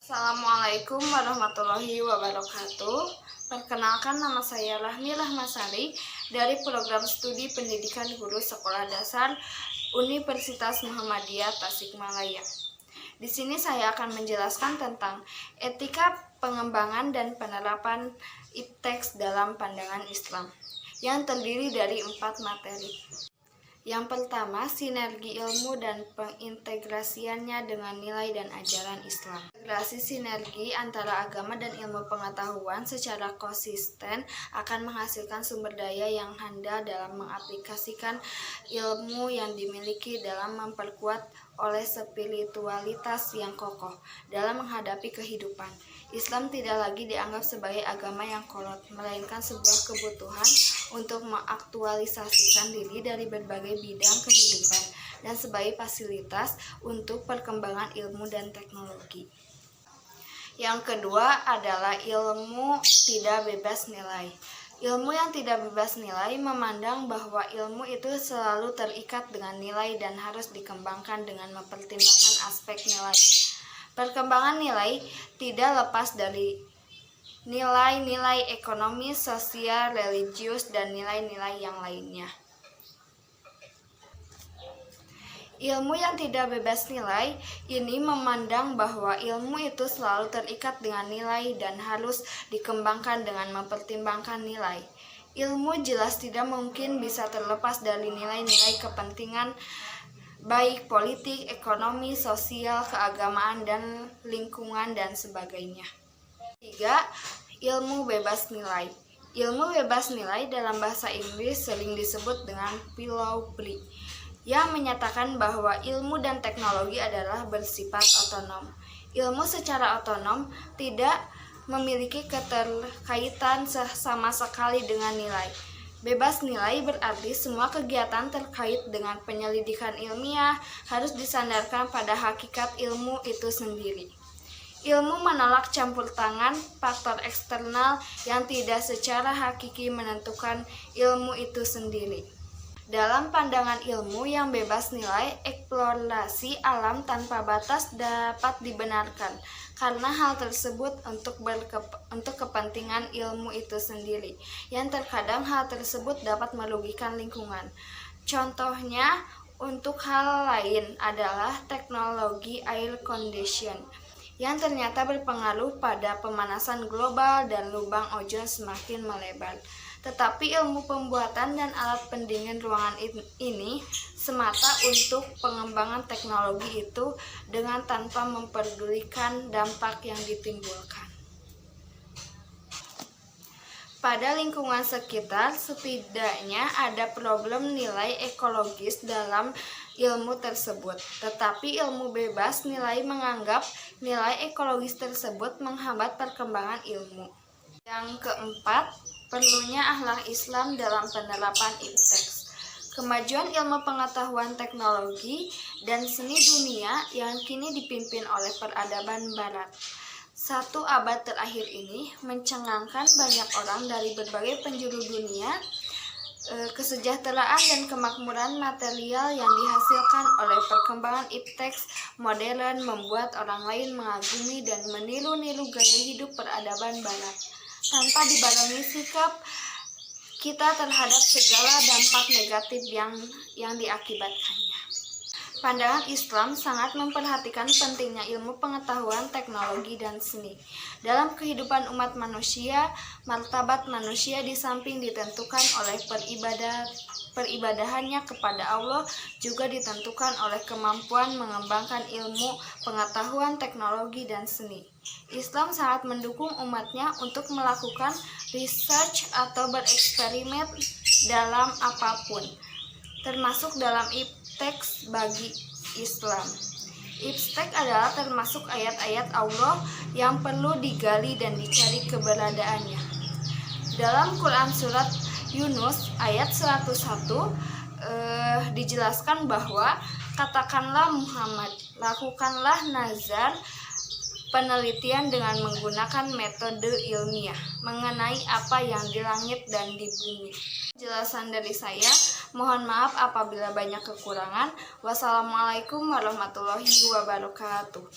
Assalamualaikum warahmatullahi wabarakatuh. Perkenalkan, nama saya Rahmi Rahmasari dari Program Studi Pendidikan Guru Sekolah Dasar Universitas Muhammadiyah Tasikmalaya. Di sini saya akan menjelaskan tentang etika pengembangan dan penerapan ipteks dalam pandangan Islam yang terdiri dari 4 materi. Yang pertama, sinergi ilmu dan pengintegrasiannya dengan nilai dan ajaran Islam. Integrasi sinergi antara agama dan ilmu pengetahuan secara konsisten akan menghasilkan sumber daya yang handal dalam mengaplikasikan ilmu yang dimiliki dalam memperkuat oleh spiritualitas yang kokoh dalam menghadapi kehidupan. Islam tidak lagi dianggap sebagai agama yang kolot, melainkan sebuah kebutuhan untuk mengaktualisasikan diri dari berbagai bidang kehidupan dan sebagai fasilitas untuk perkembangan ilmu dan teknologi. Yang kedua adalah ilmu tidak bebas nilai. Ilmu yang tidak bebas nilai memandang bahwa ilmu itu selalu terikat dengan nilai dan harus dikembangkan dengan mempertimbangkan aspek nilai. Perkembangan nilai tidak lepas dari nilai-nilai ekonomi, sosial, religius, dan nilai-nilai yang lainnya. Ilmu yang tidak bebas nilai ini memandang bahwa ilmu itu selalu terikat dengan nilai dan harus dikembangkan dengan mempertimbangkan nilai. Ilmu jelas tidak mungkin bisa terlepas dari nilai-nilai kepentingan baik politik, ekonomi, sosial, keagamaan, dan lingkungan, dan sebagainya. 3. Ilmu bebas nilai. Ilmu bebas nilai dalam bahasa Inggris sering disebut dengan philosophy, yang menyatakan bahwa ilmu dan teknologi adalah bersifat otonom. Ilmu secara otonom tidak memiliki keterkaitan sama sekali dengan nilai. Bebas nilai berarti semua kegiatan terkait dengan penyelidikan ilmiah harus disandarkan pada hakikat ilmu itu sendiri. Ilmu menolak campur tangan faktor eksternal yang tidak secara hakiki menentukan ilmu itu sendiri. Dalam pandangan ilmu yang bebas nilai, eksplorasi alam tanpa batas dapat dibenarkan karena hal tersebut untuk kepentingan ilmu itu sendiri, yang terkadang hal tersebut dapat merugikan lingkungan. Contohnya, untuk hal lain adalah teknologi air condition yang ternyata berpengaruh pada pemanasan global dan lubang ozon semakin melebar. Tetapi ilmu pembuatan dan alat pendingin ruangan ini semata untuk pengembangan teknologi itu dengan tanpa memperdulikan dampak yang ditimbulkan pada lingkungan sekitar. Setidaknya ada problem nilai ekologis dalam ilmu tersebut, tetapi ilmu bebas nilai menganggap nilai ekologis tersebut menghambat perkembangan ilmu. Yang keempat, perlunya akhlak Islam dalam penerapan ipteks. Kemajuan ilmu pengetahuan teknologi dan seni dunia yang kini dipimpin oleh peradaban barat 1 abad terakhir ini mencengangkan banyak orang dari berbagai penjuru dunia. Kesejahteraan dan kemakmuran material yang dihasilkan oleh perkembangan ipteks modern membuat orang lain mengagumi dan meniru-niru gaya hidup peradaban barat tanpa dibarengi sikap kita terhadap segala dampak negatif yang diakibatkannya. Pandangan Islam sangat memperhatikan pentingnya ilmu pengetahuan, teknologi, dan seni dalam kehidupan umat manusia. Martabat manusia di samping ditentukan oleh peribadahannya kepada Allah, juga ditentukan oleh kemampuan mengembangkan ilmu pengetahuan, teknologi, dan seni. Islam sangat mendukung umatnya untuk melakukan research atau bereksperimen dalam apapun, termasuk dalam ipteks bagi Islam. Ipteks adalah termasuk ayat-ayat Allah yang perlu digali dan dicari keberadaannya. Dalam Quran Surat Yunus ayat 101 dijelaskan bahwa katakanlah Muhammad, lakukanlah nazar penelitian dengan menggunakan metode ilmiah mengenai apa yang di langit dan di bumi. Penjelasan dari saya, mohon maaf apabila banyak kekurangan. Wassalamualaikum warahmatullahi wabarakatuh.